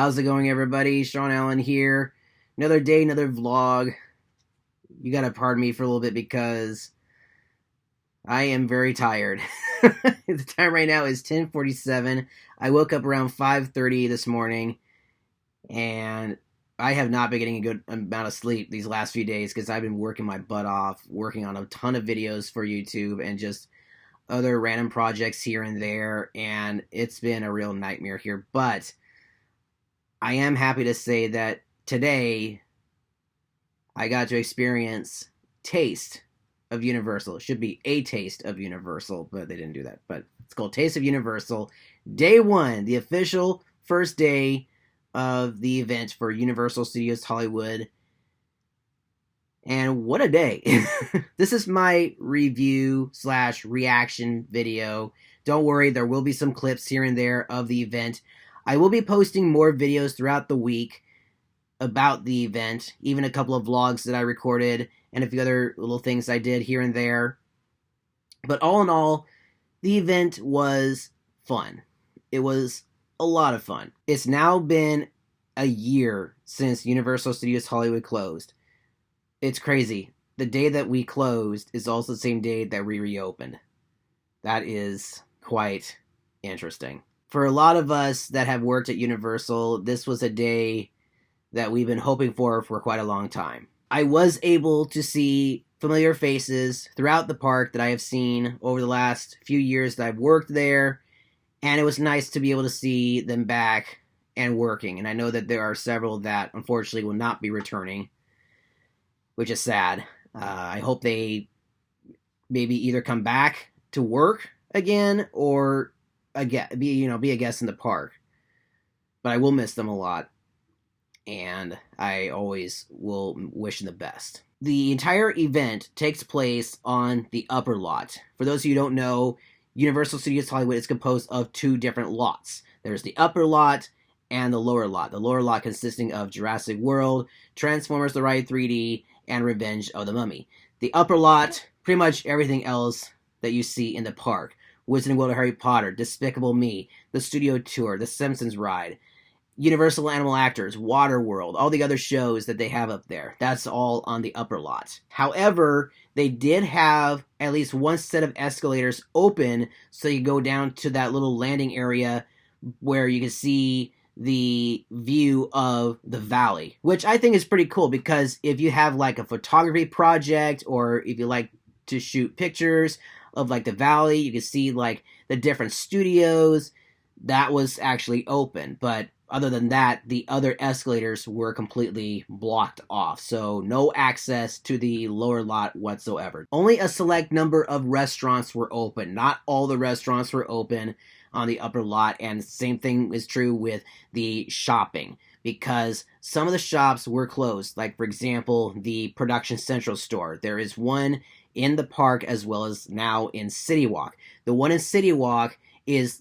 How's it going, everybody? Shaun Allen here. Another day, another vlog. You gotta pardon me for a little bit because I am very tired. The time right now is 10:47. I woke up around 5:30 this morning, and I have not been getting a good amount of sleep these last few days because I've been working my butt off, working on a ton of videos for YouTube and just other random projects here and there, and it's been a real nightmare here. But I am happy to say that today I got to experience Taste of Universal. It should be A Taste of Universal, but they didn't do that. But it's called Taste of Universal. Day one, the official first day of the event for Universal Studios Hollywood. And what a day. This is my review / reaction video. Don't worry, there will be some clips here and there of the event. I will be posting more videos throughout the week about the event, even a couple of vlogs that I recorded and a few other little things I did here and there. But all in all, the event was fun. It was a lot of fun. It's now been a year since Universal Studios Hollywood closed. It's crazy. The day that we closed is also the same day that we reopened. That is quite interesting. For a lot of us that have worked at Universal, this was a day that we've been hoping for quite a long time. I was able to see familiar faces throughout the park that I have seen over the last few years that I've worked there, and it was nice to be able to see them back and working. And I know that there are several that unfortunately will not be returning, which is sad. I hope they maybe either come back to work again or be a guest in the park. But I will miss them a lot, and I always will wish them the best. The entire event takes place on the upper lot. For those of you who don't know, Universal Studios Hollywood is composed of two different lots. There's the upper lot and the lower lot. The lower lot consisting of Jurassic World, Transformers The Ride 3D, and Revenge of the Mummy. The upper lot, pretty much everything else that you see in the park. Wizarding World of Harry Potter, Despicable Me, the Studio Tour, the Simpsons ride, Universal Animal Actors, Waterworld, all the other shows that they have up there. That's all on the upper lot. However, they did have at least one set of escalators open so you go down to that little landing area where you can see the view of the valley, which I think is pretty cool because if you have like a photography project or if you like to shoot pictures of like the valley, you can see like the different studios. That was actually open, but other than that, the other escalators were completely blocked off, so no access to the lower lot whatsoever. Only a select number of restaurants were open. Not all the restaurants were open on the upper lot, and the same thing is true with the shopping, because some of the shops were closed. Like, for example, the Production Central store. There is one in the park as well as now in City Walk. The one in City Walk is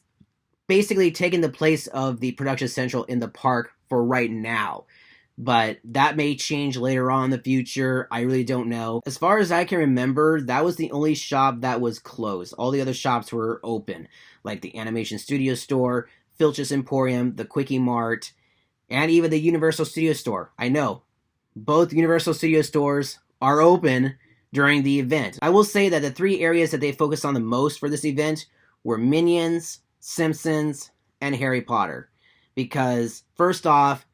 basically taking the place of the Production Central in the park for right now. But that may change later on in the future. I really don't know. As far as I can remember, that was the only shop that was closed. All the other shops were open, like the Animation Studio store, Filch's Emporium, the Quickie Mart, and even the Universal Studio store. I know, both Universal Studio stores are open during the event. I will say that the three areas that they focused on the most for this event were Minions, Simpsons, and Harry Potter. Because, first off,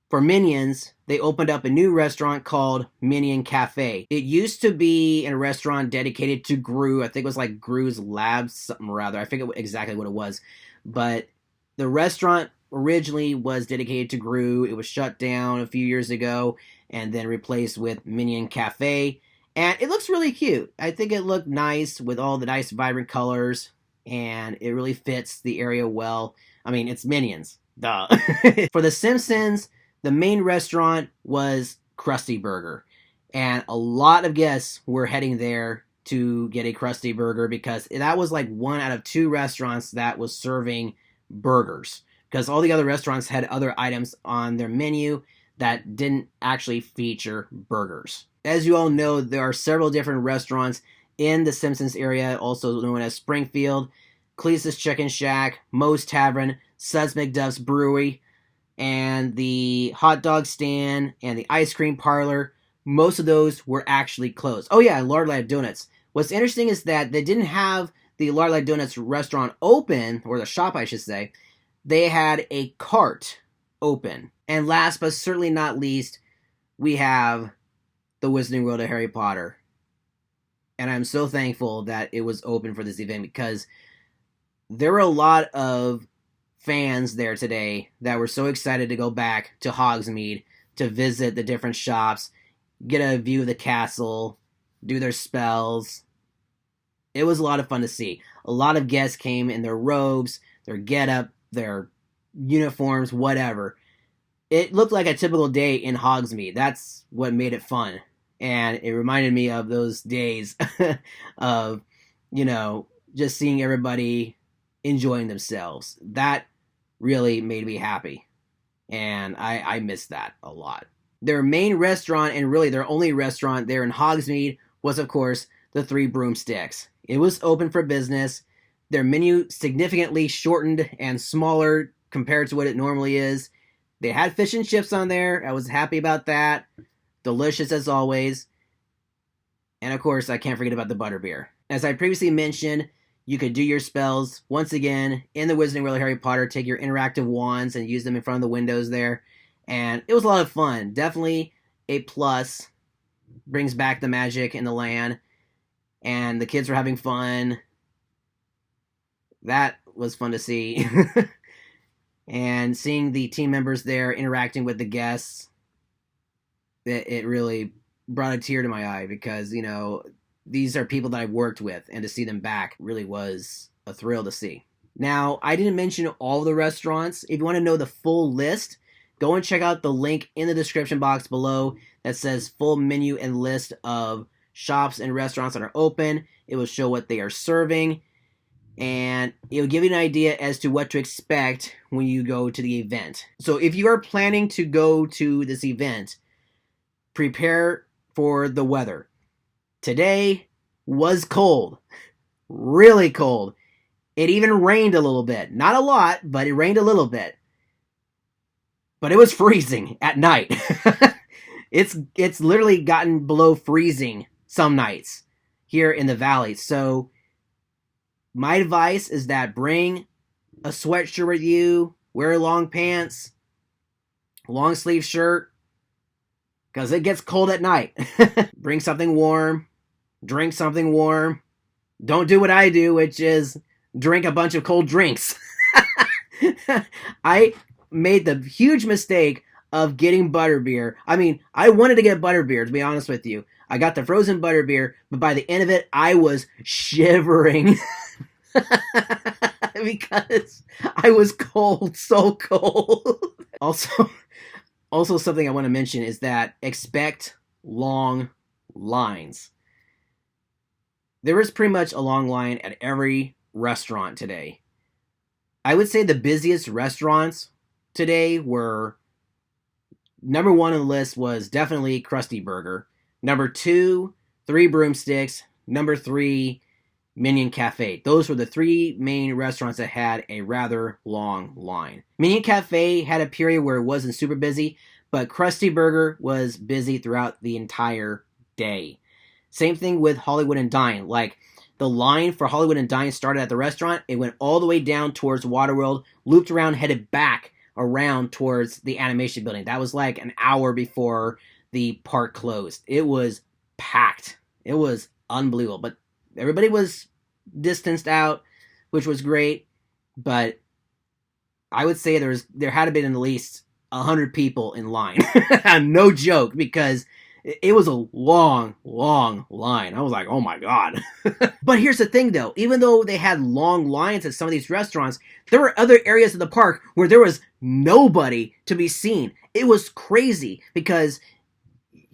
for Minions, they opened up a new restaurant called Minion Cafe. It used to be a restaurant dedicated to Gru. I think it was like Gru's Labs, something or other. I forget exactly what it was. But the restaurant originally was dedicated to Gru. It was shut down a few years ago and then replaced with Minion Cafe. And it looks really cute. I think it looked nice with all the nice vibrant colors, and it really fits the area well. I mean, it's Minions. Duh. For the Simpsons, the main restaurant was Krusty Burger, and a lot of guests were heading there to get a Krusty Burger because that was like one out of two restaurants that was serving burgers, because all the other restaurants had other items on their menu that didn't actually feature burgers. As you all know, there are several different restaurants in the Simpsons area, also known as Springfield, Cleese's Chicken Shack, Moe's Tavern, Suds McDuff's Brewery, and the hot dog stand and the ice cream parlor, most of those were actually closed. Oh yeah, Lard Light Donuts. What's interesting is that they didn't have the Lard Light Donuts restaurant open, or the shop I should say. They had a cart open. And last but certainly not least, we have the Wizarding World of Harry Potter. And I'm so thankful that it was open for this event, because there were a lot of fans there today that were so excited to go back to Hogsmeade to visit the different shops, get a view of the castle, do their spells. It was a lot of fun to see. A lot of guests came in their robes, their getup, their uniforms, whatever. It looked like a typical day in Hogsmeade. That's what made it fun. And it reminded me of those days of, just seeing everybody enjoying themselves. That really made me happy. And I missed that a lot. Their main restaurant, and really their only restaurant there in Hogsmeade, was, of course, the Three Broomsticks. It was open for business. Their menu significantly shortened and smaller compared to what it normally is. They had fish and chips on there. I was happy about that. Delicious as always. And of course, I can't forget about the butterbeer. As I previously mentioned, you could do your spells once again in the Wizarding World of Harry Potter. Take your interactive wands and use them in front of the windows there. And it was a lot of fun. Definitely a plus. Brings back the magic in the land. And the kids were having fun. That was fun to see. And seeing the team members there interacting with the guests, it really brought a tear to my eye, because, these are people that I've worked with, and to see them back really was a thrill to see. Now, I didn't mention all the restaurants. If you want to know the full list, go and check out the link in the description box below that says full menu and list of shops and restaurants that are open. It will show what they are serving, and it'll give you an idea as to what to expect when you go to the event. So if you are planning to go to this event, prepare for the weather. Today was cold. Really cold. It even rained a little bit. Not a lot, but it rained a little bit. But it was freezing at night. It's literally gotten below freezing some nights here in the valley. So my advice is that bring a sweatshirt with you, wear long pants, long sleeve shirt, because it gets cold at night. Bring something warm, drink something warm. Don't do what I do, which is drink a bunch of cold drinks. I made the huge mistake of getting butterbeer. I mean, I wanted to get butterbeer, to be honest with you. I got the frozen butterbeer, but by the end of it, I was shivering. Because I was cold, so cold. Also something I want to mention is that expect long lines. There was pretty much a long line at every restaurant today. I would say the busiest restaurants today were, number one on the list was definitely Krusty Burger. Number 2, Three Broomsticks. Number 3, Minion Cafe. Those were the 3 main restaurants that had a rather long line. Minion Cafe had a period where it wasn't super busy, but Krusty Burger was busy throughout the entire day. Same thing with Hollywood and Dine. Like, the line for Hollywood and Dine started at the restaurant. It went all the way down towards Waterworld, looped around, headed back around towards the animation building. That was like an hour before the park closed. It was packed. It was unbelievable. But everybody was distanced out, which was great. But I would say there had to been at least 100 people in line. No joke, because it was a long, long line. I was like, oh my God. But here's the thing though, even though they had long lines at some of these restaurants, there were other areas of the park where there was nobody to be seen. It was crazy because,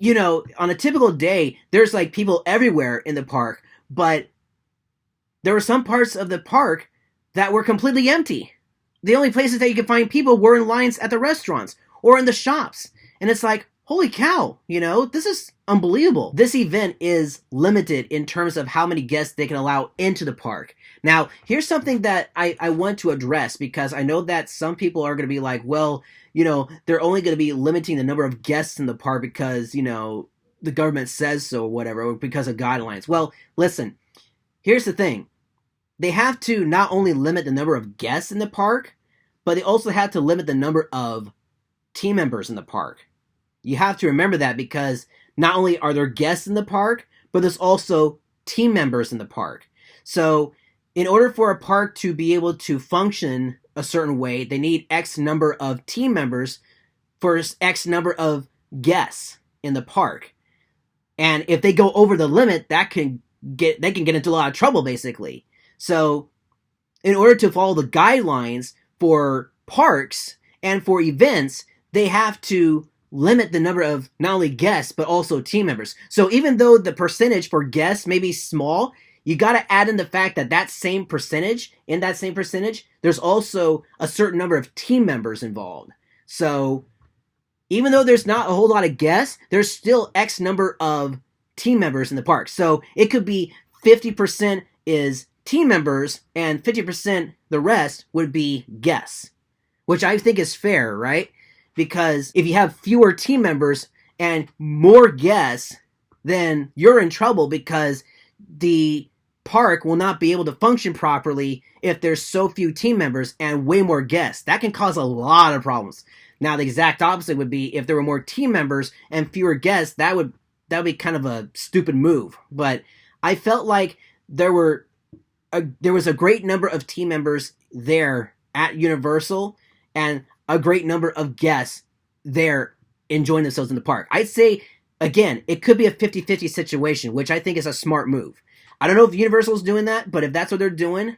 on a typical day, there's like people everywhere in the park, but there were some parts of the park that were completely empty. The only places that you could find people were in lines at the restaurants or in the shops. And it's like, holy cow, this is unbelievable. This event is limited in terms of how many guests they can allow into the park. Now, here's something that I want to address, because I know that some people are going to be like, well, they're only going to be limiting the number of guests in the park because, the government says so or whatever, or because of guidelines. Well, listen, here's the thing. They have to not only limit the number of guests in the park, but they also have to limit the number of team members in the park. You have to remember that, because not only are there guests in the park, but there's also team members in the park. So in order for a park to be able to function a certain way, they need X number of team members for X number of guests in the park. And if they go over the limit, they can get into a lot of trouble, basically. So in order to follow the guidelines for parks and for events, they have to limit the number of not only guests, but also team members. So even though the percentage for guests may be small, you got to add in the fact that that same percentage, there's also a certain number of team members involved. So even though there's not a whole lot of guests, there's still X number of team members in the park. So it could be 50% is team members and 50% the rest would be guests, which I think is fair, right? Because if you have fewer team members and more guests, then you're in trouble, because the park will not be able to function properly if there's so few team members and way more guests. That can cause a lot of problems. Now, the exact opposite would be if there were more team members and fewer guests. That would be kind of a stupid move. But I felt like there was a great number of team members there at Universal and a great number of guests there enjoying themselves in the park. I'd say, again, it could be a 50-50 situation, which I think is a smart move. I don't know if Universal's doing that, but if that's what they're doing,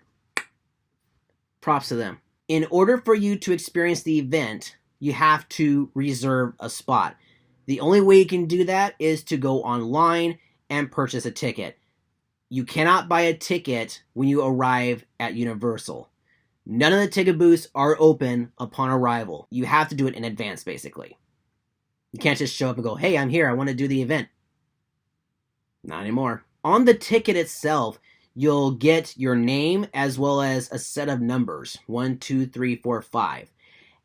props to them. In order for you to experience the event, you have to reserve a spot. The only way you can do that is to go online and purchase a ticket. You cannot buy a ticket when you arrive at Universal. None of the ticket booths are open upon arrival. You have to do it in advance, basically. You can't just show up and go, hey, I'm here, I want to do the event. Not anymore. On the ticket itself, you'll get your name as well as a set of numbers. 1, 2, 3, 4, 5.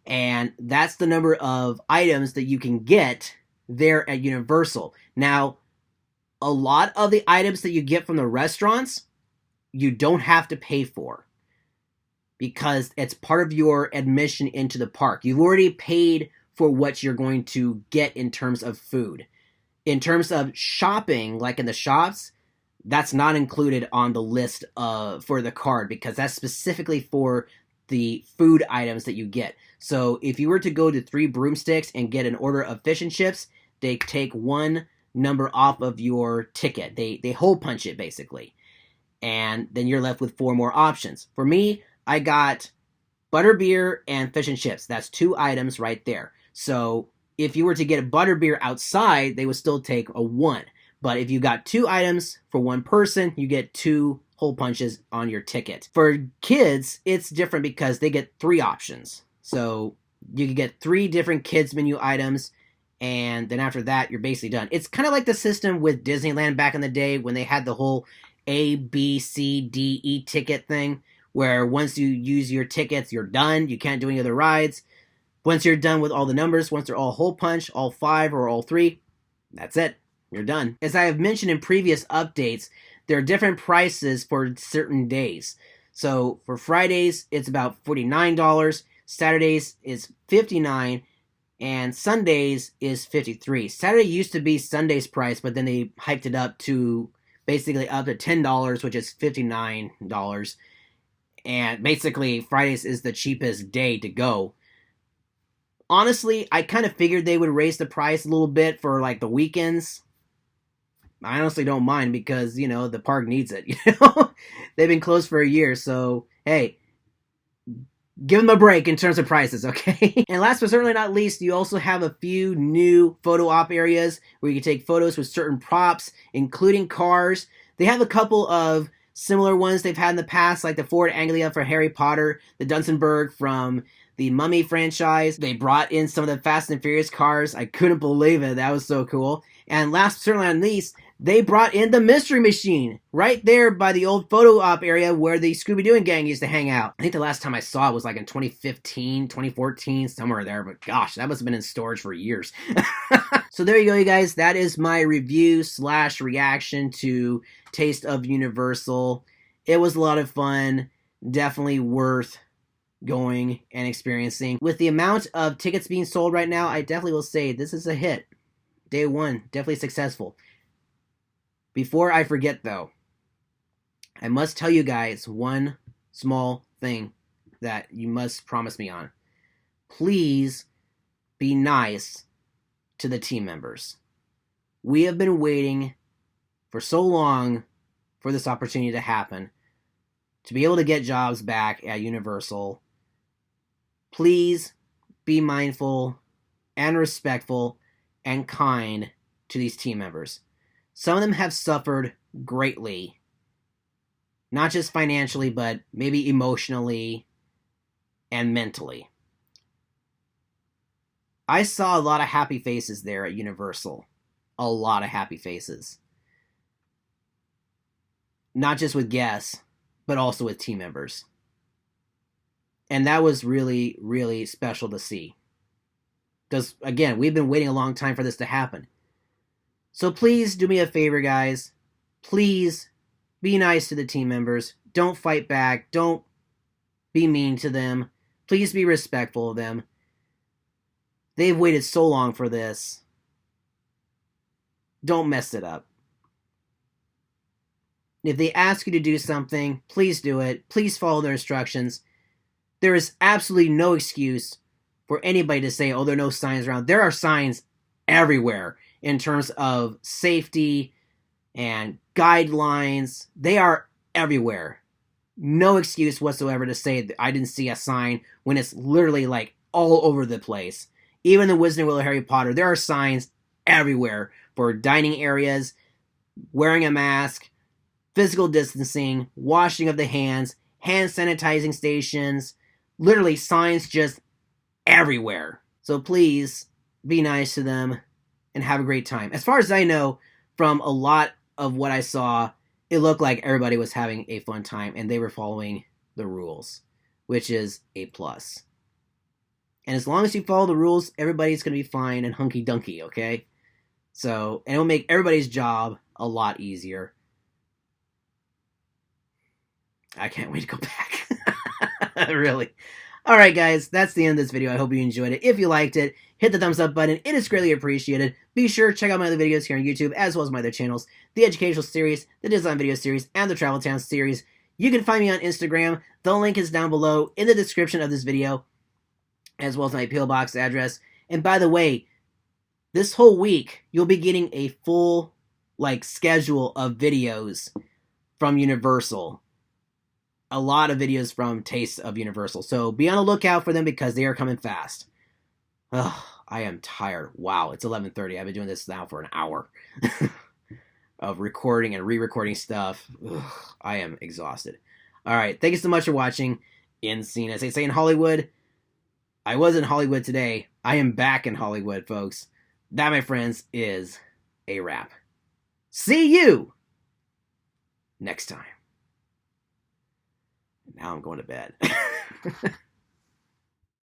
And that's the number of items that you can get there at Universal. Now, a lot of the items that you get from the restaurants, you don't have to pay for, because it's part of your admission into the park. You've already paid for what you're going to get in terms of food. In terms of shopping, like in the shops, that's not included on the list for the card, because that's specifically for the food items that you get. So if you were to go to 3 Broomsticks and get an order of fish and chips, they take one number off of your ticket. They hole punch it, basically. And then you're left with 4 more options. For me, I got butterbeer and fish and chips. That's 2 items right there. So if you were to get a butterbeer outside, they would still take a 1. But if you got 2 items for 1 person, you get 2 hole punches on your ticket. For kids, it's different because they get 3 options. So you can get 3 different kids menu items, and then after that, you're basically done. It's kind of like the system with Disneyland back in the day when they had the whole A, B, C, D, E ticket thing, where once you use your tickets, you're done. You can't do any other rides. Once you're done with all the numbers, once they're all hole punch, all 5 or all 3, that's it. You're done. As I have mentioned in previous updates, there are different prices for certain days. So for Fridays, it's about $49. Saturdays is $59. And Sundays is $53. Saturday used to be Sunday's price, but then they hiked it up to basically up to $10, which is $59. And basically, Fridays is the cheapest day to go. Honestly, I kind of figured they would raise the price a little bit for like the weekends. I honestly don't mind because, the park needs it. They've been closed for a year, so hey, give them a break in terms of prices, okay? And last but certainly not least, you also have a few new photo op areas where you can take photos with certain props, including cars. They have a couple of similar ones they've had in the past, like the Ford Anglia for Harry Potter, the Dunsenberg from the Mummy franchise. They brought in some of the Fast and Furious cars. I couldn't believe it. That was so cool. And last but certainly not least, they brought in the Mystery Machine right there by the old photo op area where the Scooby-Doo gang used to hang out. I think the last time I saw it was like in 2015, 2014, somewhere there. But gosh, that must have been in storage for years. So there you go, you guys. That is my review / reaction to Taste of Universal. It was a lot of fun. Definitely worth going and experiencing. With the amount of tickets being sold right now, I definitely will say this is a hit. Day one, definitely successful. Before I forget, though, I must tell you guys one small thing that you must promise me on. Please be nice to the team members. We have been waiting for so long for this opportunity to happen, to be able to get jobs back at Universal. Please be mindful and respectful and kind to these team members. Some of them have suffered greatly, not just financially, but maybe emotionally and mentally. I saw a lot of happy faces there at Universal. A lot of happy faces. Not just with guests, but also with team members. And that was really, really special to see. Because, again, we've been waiting a long time for this to happen. So please do me a favor, guys. Please be nice to the team members. Don't fight back. Don't be mean to them. Please be respectful of them. They've waited so long for this. Don't mess it up. If they ask you to do something, please do it. Please follow their instructions. There is absolutely no excuse for anybody to say, oh, there are no signs around. There are signs everywhere in terms of safety and guidelines. They are everywhere. No excuse whatsoever to say that I didn't see a sign when it's literally like all over the place. Even the Wizard World of Harry Potter, there are signs everywhere for dining areas, wearing a mask, physical distancing, washing of the hands, hand sanitizing stations, literally signs just everywhere. So please be nice to them and have a great time. As far as I know, from a lot of what I saw, it looked like everybody was having a fun time and they were following the rules, which is a plus. And as long as you follow the rules, everybody's going to be fine and hunky-dunky, okay? So, and it'll make everybody's job a lot easier. I can't wait to go back. Really. Alright guys, that's the end of this video. I hope you enjoyed it. If you liked it, hit the thumbs up button. It is greatly appreciated. Be sure to check out my other videos here on YouTube, as well as my other channels, the Educational Series, the Design Video Series, and the Travel Town Series. You can find me on Instagram. The link is down below in the description of this video, as well as my P.O. Box address. And by the way, this whole week, you'll be getting a full, schedule of videos from Universal. A lot of videos from Taste of Universal. So be on the lookout for them because they are coming fast. Ugh, I am tired. Wow, it's 11:30. I've been doing this now for an hour of recording and re-recording stuff. Ugh, I am exhausted. All right, thank you so much for watching. Insane, as they say in Hollywood. I was in Hollywood today. I am back in Hollywood, folks. That, my friends, is a wrap. See you next time. Now I'm going to bed.